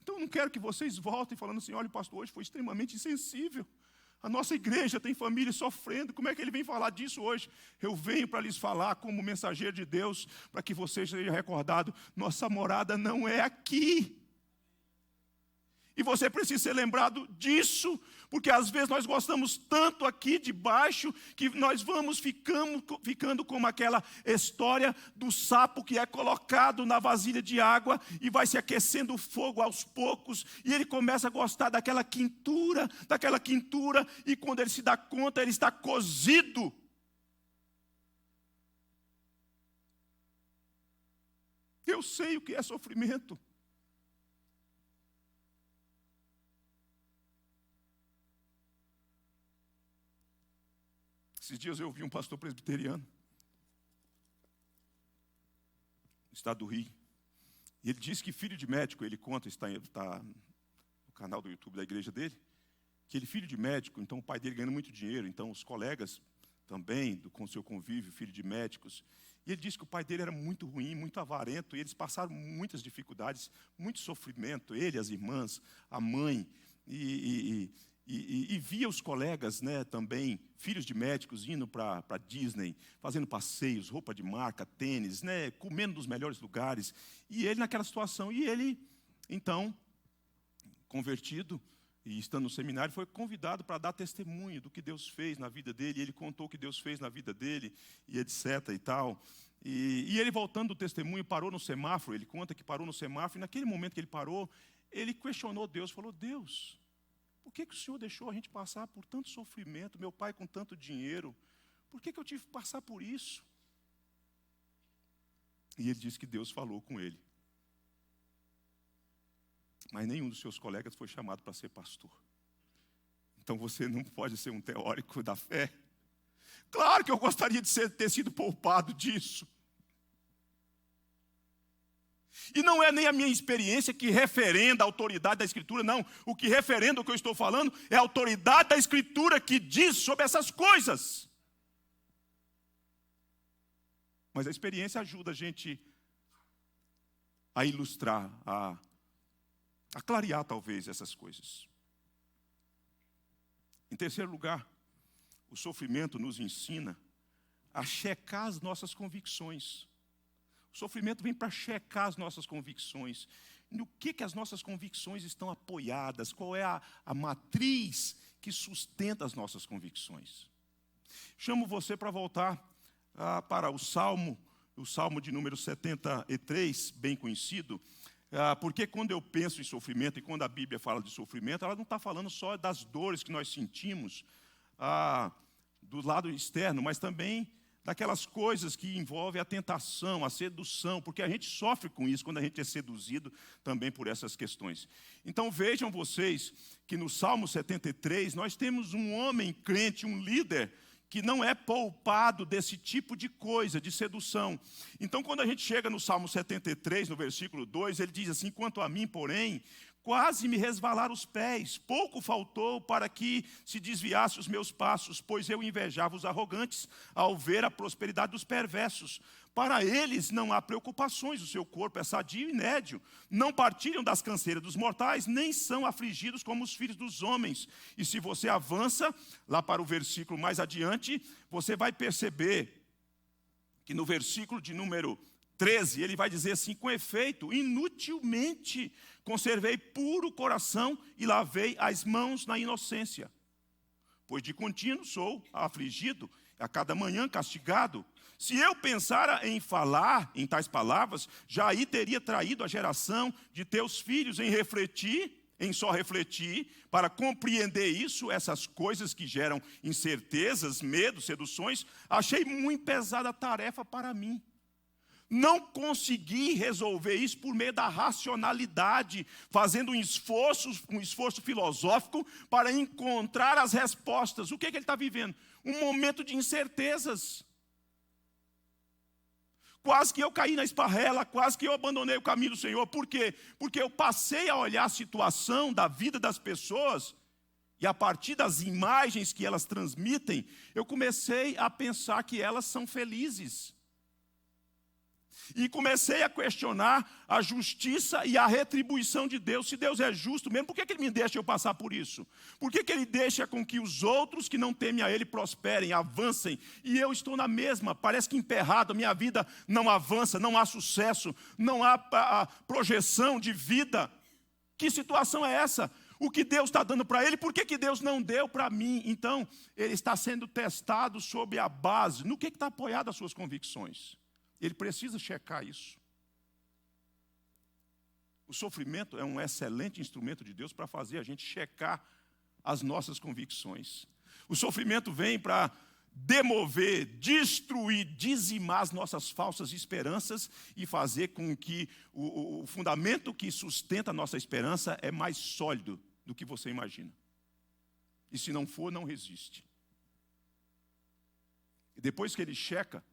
Então eu não quero que vocês voltem falando assim, olha, o pastor hoje foi extremamente insensível. A nossa igreja tem família sofrendo, como é que ele vem falar disso hoje? Eu venho para lhes falar como mensageiro de Deus, para que vocês sejam recordados, nossa morada não é aqui. E você precisa ser lembrado disso, porque às vezes nós gostamos tanto aqui de baixo, que nós vamos ficando como aquela história do sapo que é colocado na vasilha de água e vai se aquecendo o fogo aos poucos, e ele começa a gostar daquela quintura, e quando ele se dá conta, ele está cozido. Eu sei o que é sofrimento. Esses dias eu vi um pastor presbiteriano, no estado do Rio, e ele disse que filho de médico, ele conta, está no canal do YouTube da igreja dele, que ele filho de médico, então o pai dele ganhando muito dinheiro, então os colegas também, com seu convívio, filho de médicos, e ele disse que o pai dele era muito ruim, muito avarento, e eles passaram muitas dificuldades, muito sofrimento, ele, as irmãs, a mãe, e via os colegas, né, também, filhos de médicos, indo para Disney, fazendo passeios, roupa de marca, tênis, né, comendo nos melhores lugares. E ele naquela situação. E ele, então, convertido, e estando no seminário, foi convidado para dar testemunho do que Deus fez na vida dele. E ele contou o que Deus fez na vida dele, e etc. e tal. E ele, voltando do testemunho, parou no semáforo. Ele conta que parou no semáforo. E naquele momento que ele parou, ele questionou Deus. Falou, Deus, por que o Senhor deixou a gente passar por tanto sofrimento? Meu pai com tanto dinheiro. Por que eu tive que passar por isso? E ele disse que Deus falou com ele. Mas nenhum dos seus colegas foi chamado para ser pastor. Então você não pode ser um teórico da fé. Claro que eu gostaria de ter sido poupado disso. E não é nem a minha experiência que referenda a autoridade da Escritura, não. O que referenda o que eu estou falando é a autoridade da Escritura que diz sobre essas coisas. Mas a experiência ajuda a gente a ilustrar, a clarear talvez essas coisas. Em terceiro lugar, o sofrimento nos ensina a checar as nossas convicções. O sofrimento vem para checar as nossas convicções. No que as nossas convicções estão apoiadas? Qual é a matriz que sustenta as nossas convicções? Chamo você para voltar para o Salmo de número 73, bem conhecido, porque quando eu penso em sofrimento, e quando a Bíblia fala de sofrimento, ela não está falando só das dores que nós sentimos do lado externo, mas também daquelas coisas que envolvem a tentação, a sedução, porque a gente sofre com isso quando a gente é seduzido também por essas questões. Então vejam vocês que no Salmo 73 nós temos um homem crente, um líder, que não é poupado desse tipo de coisa, de sedução. Então quando a gente chega no Salmo 73, no versículo 2, ele diz assim: quanto a mim, porém, quase me resvalaram os pés, pouco faltou para que se desviasse os meus passos, pois eu invejava os arrogantes ao ver a prosperidade dos perversos. Para eles não há preocupações, o seu corpo é sadio e nédio. Não partilham das canseiras dos mortais, nem são afligidos como os filhos dos homens. E se você avança, lá para o versículo mais adiante, você vai perceber que no versículo de número 13, ele vai dizer assim: com efeito, inutilmente conservei puro o coração e lavei as mãos na inocência. Pois de contínuo sou afligido, a cada manhã castigado. Se eu pensara em falar em tais palavras, já aí teria traído a geração de teus filhos em só refletir, para compreender isso, essas coisas que geram incertezas, medos, seduções, achei muito pesada a tarefa para mim. Não consegui resolver isso por meio da racionalidade, fazendo um esforço filosófico para encontrar as respostas. O que ele está vivendo? Um momento de incertezas. Quase que eu caí na esparrela, quase que eu abandonei o caminho do Senhor. Por quê? Porque eu passei a olhar a situação da vida das pessoas e a partir das imagens que elas transmitem, eu comecei a pensar que elas são felizes. E comecei a questionar a justiça e a retribuição de Deus. Se Deus é justo mesmo, por que Ele me deixa eu passar por isso? Por que Ele deixa com que os outros que não temem a Ele prosperem, avancem? E eu estou na mesma, parece que emperrado, a minha vida não avança, não há sucesso, não há projeção de vida. Que situação é essa? O que Deus está dando para ele, por que Deus não deu para mim? Então, ele está sendo testado sobre a base. No que está apoiado as suas convicções? Ele precisa checar isso. O sofrimento é um excelente instrumento de Deus para fazer a gente checar as nossas convicções. O sofrimento vem para demover, destruir, dizimar as nossas falsas esperanças e fazer com que o fundamento que sustenta a nossa esperança é mais sólido do que você imagina. E se não for, não resiste. E depois que ele checa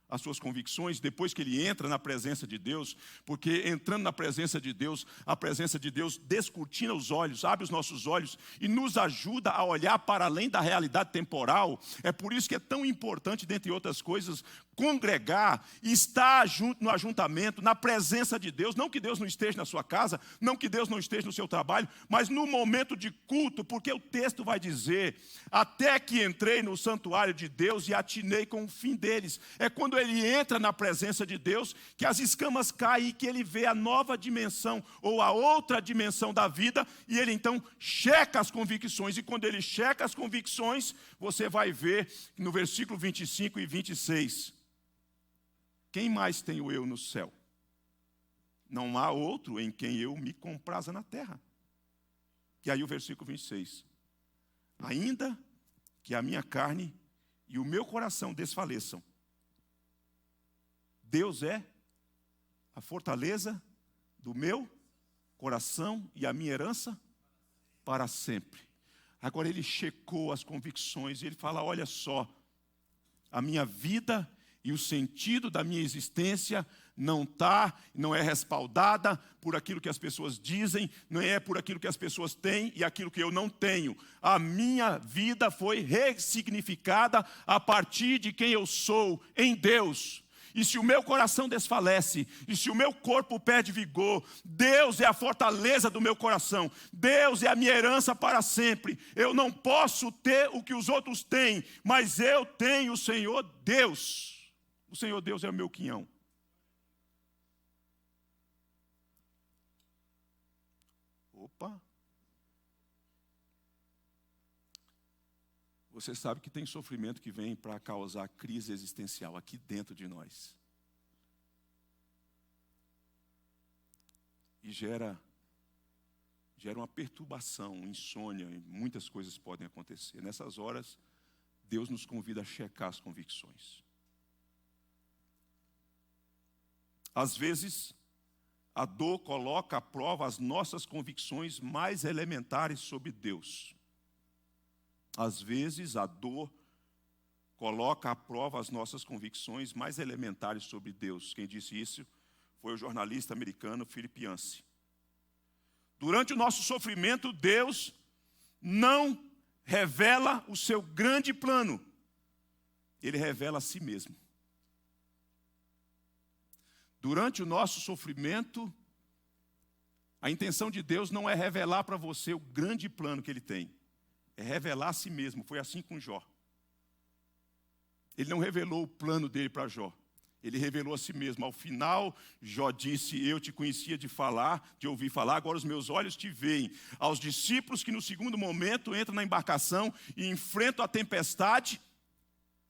as suas convicções, depois que ele entra na presença de Deus, porque entrando na presença de Deus, a presença de Deus descortina os olhos, abre os nossos olhos e nos ajuda a olhar para além da realidade temporal. É por isso que é tão importante, dentre outras coisas, congregar e estar junto no ajuntamento, na presença de Deus. Não que Deus não esteja na sua casa, não que Deus não esteja no seu trabalho, mas no momento de culto, porque o texto vai dizer: até que entrei no santuário de Deus e atinei com o fim deles. É quando ele entra na presença de Deus que as escamas caem e que ele vê a nova dimensão ou a outra dimensão da vida, e ele então checa as convicções. E quando ele checa as convicções, você vai ver no versículo 25 e 26: quem mais tenho eu no céu? Não há outro em quem eu me compraza na terra. E aí o versículo 26: ainda que a minha carne e o meu coração desfaleçam, Deus é a fortaleza do meu coração e a minha herança para sempre. Agora ele checou as convicções e ele fala: olha só, a minha vida e o sentido da minha existência não é respaldada por aquilo que as pessoas dizem, não é por aquilo que as pessoas têm e aquilo que eu não tenho. A minha vida foi ressignificada a partir de quem eu sou em Deus. E se o meu coração desfalece, e se o meu corpo perde vigor, Deus é a fortaleza do meu coração, Deus é a minha herança para sempre. Eu não posso ter o que os outros têm, mas eu tenho o Senhor Deus. O Senhor Deus é o meu quinhão. Opa! Você sabe que tem sofrimento que vem para causar crise existencial aqui dentro de nós. E gera uma perturbação, insônia, e muitas coisas podem acontecer. Nessas horas, Deus nos convida a checar as convicções. Às vezes, a dor coloca à prova as nossas convicções mais elementares sobre Deus. Às vezes, a dor coloca à prova as nossas convicções mais elementares sobre Deus. Quem disse isso foi o jornalista americano Philip Yancey. Durante o nosso sofrimento, Deus não revela o seu grande plano. Ele revela a si mesmo. Durante o nosso sofrimento, a intenção de Deus não é revelar para você o grande plano que Ele tem. É revelar a si mesmo. Foi assim com Jó. Ele não revelou o plano dele para Jó. Ele revelou a si mesmo. Ao final, Jó disse: eu te conhecia de ouvir falar, agora os meus olhos te veem. Aos discípulos que no segundo momento entram na embarcação e enfrentam a tempestade,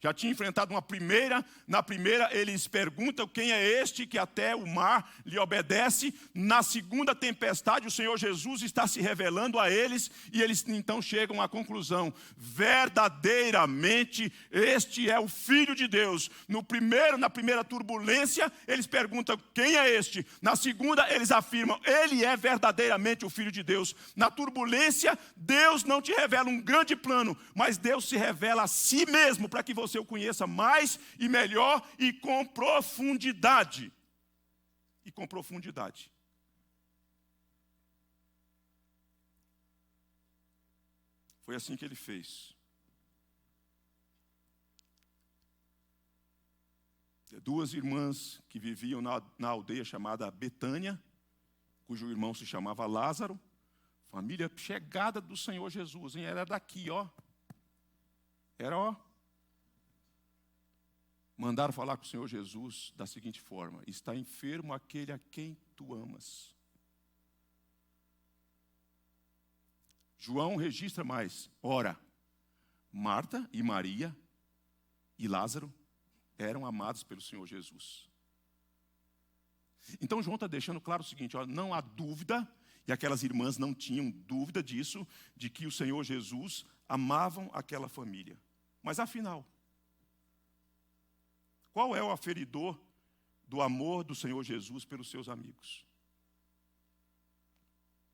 já tinha enfrentado uma primeira. Na primeira, eles perguntam quem é este que até o mar lhe obedece. Na segunda tempestade, o Senhor Jesus está se revelando a eles. E eles então chegam à conclusão: verdadeiramente, este é o Filho de Deus. Na primeira turbulência, eles perguntam quem é este. Na segunda, eles afirmam: ele é verdadeiramente o Filho de Deus. Na turbulência, Deus não te revela um grande plano, mas Deus se revela a si mesmo para que você o conheça mais e melhor e com profundidade. Foi assim que ele fez. Duas irmãs que viviam na aldeia chamada Betânia, cujo irmão se chamava Lázaro, família chegada do Senhor Jesus, hein? Era daqui, ó. Mandaram falar com o Senhor Jesus da seguinte forma: está enfermo aquele a quem tu amas. João registra mais. Ora, Marta e Maria e Lázaro eram amados pelo Senhor Jesus. Então João está deixando claro o seguinte: ó, não há dúvida, e aquelas irmãs não tinham dúvida disso, de que o Senhor Jesus amavam aquela família. Mas afinal, qual é o aferidor do amor do Senhor Jesus pelos seus amigos?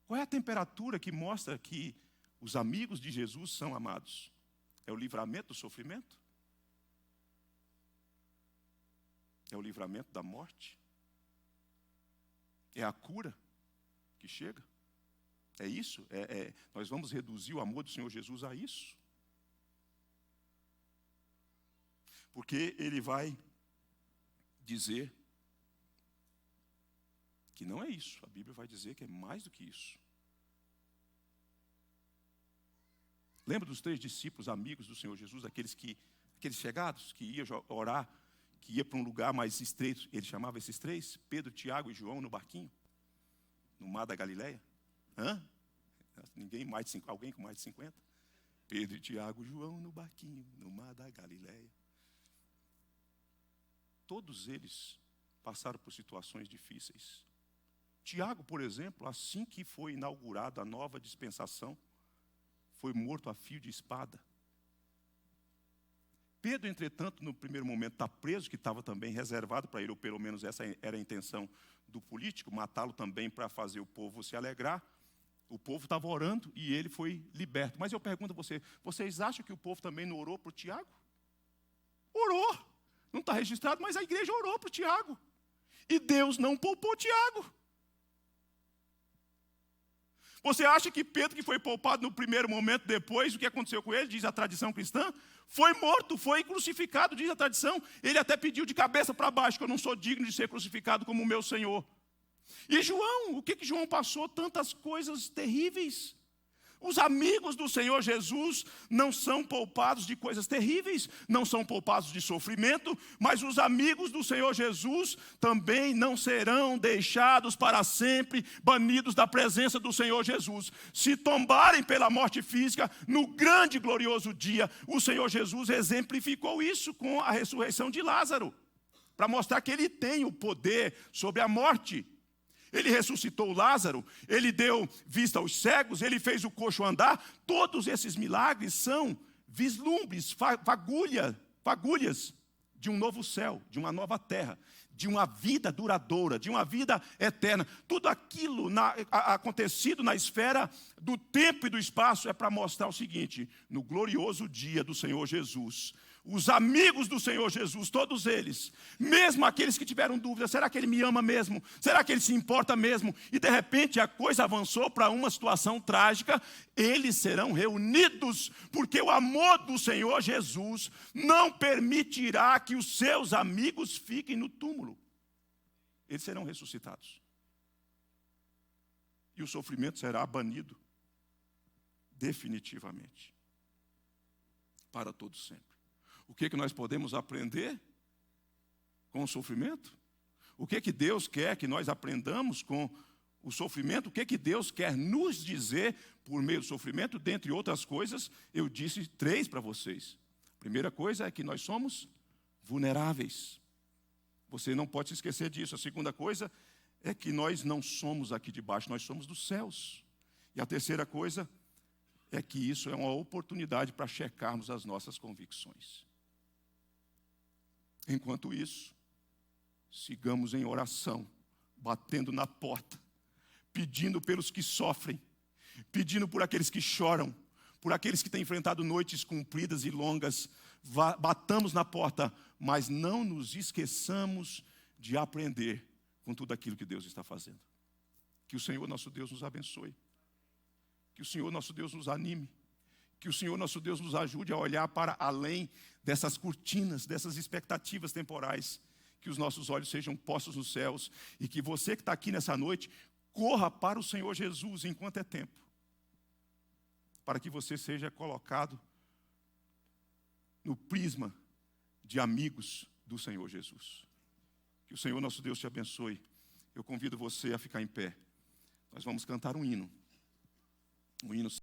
Qual é a temperatura que mostra que os amigos de Jesus são amados? É o livramento do sofrimento? É o livramento da morte? É a cura que chega? É isso? Nós vamos reduzir o amor do Senhor Jesus a isso? Porque ele vai dizer que não é isso. A Bíblia vai dizer que é mais do que isso. Lembra dos 3 discípulos amigos do Senhor Jesus, aqueles chegados, que iam orar, que ia para um lugar mais estreito? Ele chamava esses 3, Pedro, Tiago e João, no barquinho, no mar da Galileia. Alguém com mais de 50? Pedro, Tiago e João no barquinho, no mar da Galileia. Todos eles passaram por situações difíceis. Tiago, por exemplo, assim que foi inaugurada a nova dispensação, foi morto a fio de espada. Pedro, entretanto, no primeiro momento está preso, que estava também reservado para ele, ou pelo menos essa era a intenção do político, matá-lo também para fazer o povo se alegrar. O povo estava orando e ele foi liberto. Mas eu pergunto a vocês acham que o povo também não orou por Tiago? orou. Não está registrado, mas a igreja orou para o Tiago. E Deus não poupou Tiago. Você acha que Pedro, que foi poupado no primeiro momento, depois, o que aconteceu com ele, diz a tradição cristã? Foi morto, foi crucificado, diz a tradição. Ele até pediu de cabeça para baixo, que eu não sou digno de ser crucificado como o meu Senhor. E João, o que João passou? Tantas coisas terríveis. Os amigos do Senhor Jesus não são poupados de coisas terríveis, não são poupados de sofrimento, mas os amigos do Senhor Jesus também não serão deixados para sempre, banidos da presença do Senhor Jesus. Se tombarem pela morte física, no grande e glorioso dia, o Senhor Jesus exemplificou isso com a ressurreição de Lázaro, para mostrar que ele tem o poder sobre a morte. Ele ressuscitou Lázaro, ele deu vista aos cegos, ele fez o coxo andar. Todos esses milagres são vislumbres, fagulhas de um novo céu, de uma nova terra, de uma vida duradoura, de uma vida eterna. Tudo aquilo acontecido na esfera do tempo e do espaço é para mostrar o seguinte: no glorioso dia do Senhor Jesus, os amigos do Senhor Jesus, todos eles, mesmo aqueles que tiveram dúvida, será que ele me ama mesmo? Será que ele se importa mesmo? E de repente a coisa avançou para uma situação trágica, eles serão reunidos, porque o amor do Senhor Jesus não permitirá que os seus amigos fiquem no túmulo. Eles serão ressuscitados. E o sofrimento será banido definitivamente, para todo sempre. O que nós podemos aprender com o sofrimento? O que Deus quer que nós aprendamos com o sofrimento? O que Deus quer nos dizer por meio do sofrimento? Dentre outras coisas, eu disse 3 para vocês. A primeira coisa é que nós somos vulneráveis. Você não pode se esquecer disso. A segunda coisa é que nós não somos aqui de baixo, nós somos dos céus. E a terceira coisa é que isso é uma oportunidade para checarmos as nossas convicções. Enquanto isso, sigamos em oração, batendo na porta, pedindo pelos que sofrem, pedindo por aqueles que choram, por aqueles que têm enfrentado noites compridas e longas. Batamos na porta, mas não nos esqueçamos de aprender com tudo aquilo que Deus está fazendo. Que o Senhor nosso Deus nos abençoe. Que o Senhor nosso Deus nos anime. Que o Senhor nosso Deus nos ajude a olhar para além dessas cortinas, dessas expectativas temporais. Que os nossos olhos sejam postos nos céus. E que você que está aqui nessa noite, corra para o Senhor Jesus enquanto é tempo. Para que você seja colocado no prisma de amigos do Senhor Jesus. Que o Senhor nosso Deus te abençoe. Eu convido você a ficar em pé. Nós vamos cantar um hino. Um hino